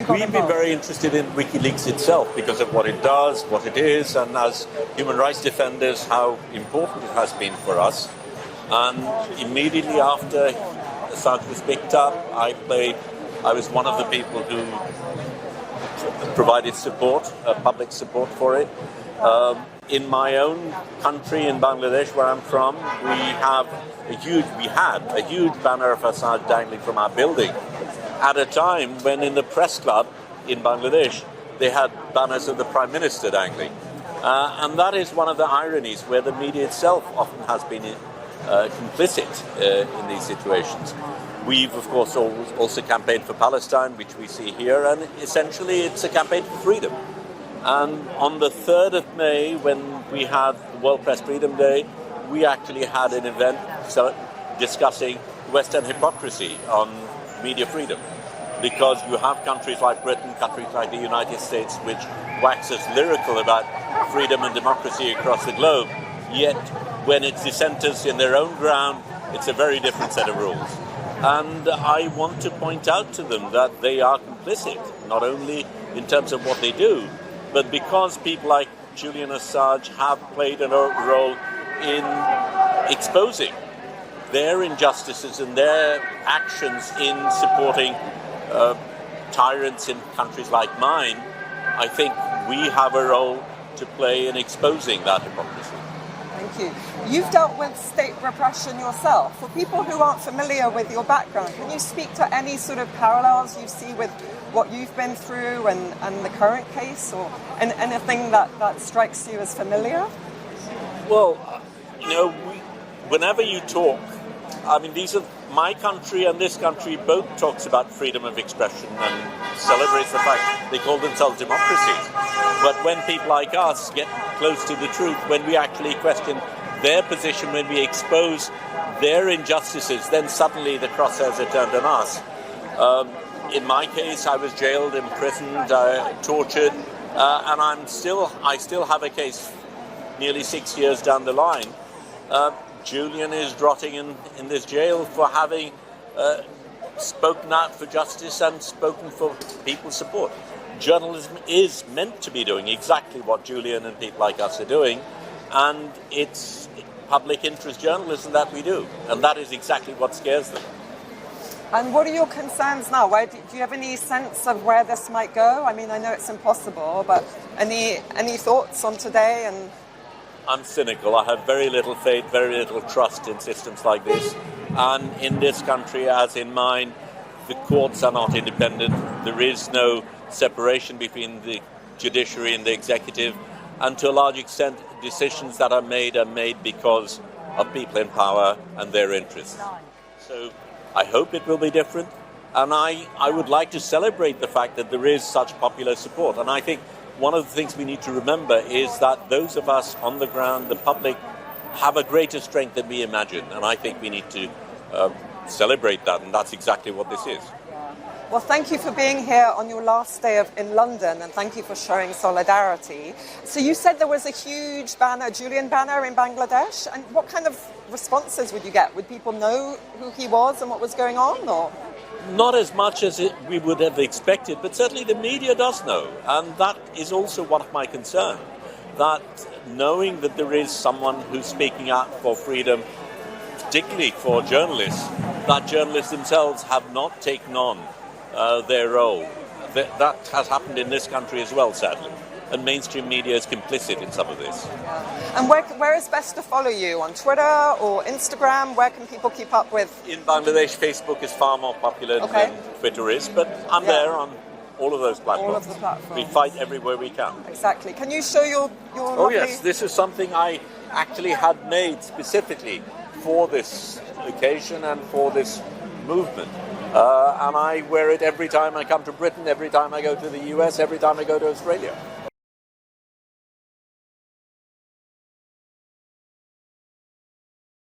We've been very interested in WikiLeaks itself because of what it does, what it is, and as human rights defenders, how important it has been for us. And immediately after Assange was picked up, I was one of the people who provided support, public support for it. In my own country, in Bangladesh, where I'm from, we had a huge banner of Assange dangling from our building at a time when in the press club in Bangladesh they had banners of the Prime Minister dangling. And that is one of the ironies where the media itself often has been complicit in these situations. We've, of course, also campaigned for Palestine, which we see here, and essentially it's a campaign for freedom. And on the 3rd of May, when we had World Press Freedom Day, we actually had an event discussing Western hypocrisy on media freedom. Because you have countries like Britain, countries like the United States, which waxes lyrical about freedom and democracy across the globe, yet when it's dissenters in their own ground, it's a very different set of rules. And I want to point out to them that they are complicit, not only in terms of what they do, but because people like Julian Assange have played a role in exposing their injustices and their actions in supporting tyrants in countries like mine, I think we have a role to play in exposing that hypocrisy. Thank you. You've dealt with state repression yourself. For people who aren't familiar with your background, can you speak to any sort of parallels you see with what you've been through and the current case, or anything that strikes you as familiar? Well, whenever you talk, I mean, these are my country and this country both talks about freedom of expression and celebrates the fact they call themselves democracies. But when people like us get close to the truth, when we actually question their position, when we expose their injustices, then suddenly the crosshairs are turned on us. In my case, I was jailed, imprisoned, tortured, and I still have a case nearly 6 years down the line. Julian is rotting in this jail for having spoken out for justice and spoken for people's support. Journalism is meant to be doing exactly what Julian and people like us are doing, and it's public interest journalism that we do, and that is exactly what scares them. And what are your concerns now? Do you have any sense of where this might go? I mean, I know it's impossible, but any thoughts on today? And I'm cynical. I have very little faith, very little trust in systems like this. And in this country, as in mine, the courts are not independent. There is no separation between the judiciary and the executive. And to a large extent, decisions that are made because of people in power and their interests. So I hope it will be different. And I would like to celebrate the fact that there is such popular support. And I think one of the things we need to remember is that those of us on the ground, the public, have a greater strength than we imagine. And I think we need to celebrate that, and that's exactly what this is. Well, thank you for being here on your last day in London, and thank you for showing solidarity. So you said there was a huge banner, Julian banner in Bangladesh, and what kind of responses would you get? Would people know who he was and what was going on, or? Not as much as we would have expected, but certainly the media does know. And that is also one of my concerns, that knowing that there is someone who's speaking out for freedom, particularly for journalists, that journalists themselves have not taken on their role. That has happened in this country as well, sadly. And mainstream media is complicit in some of this. Yeah. And where is best to follow you? On Twitter or Instagram? Where can people keep up with? In Bangladesh, Facebook is far more popular than Twitter is, but I'm there on all of those platforms. All of the platforms. We fight everywhere we can. Exactly. Can you show your Oh yes, this is something I actually had made specifically for this occasion and for this movement. And I wear it every time I come to Britain, every time I go to the US, every time I go to Australia.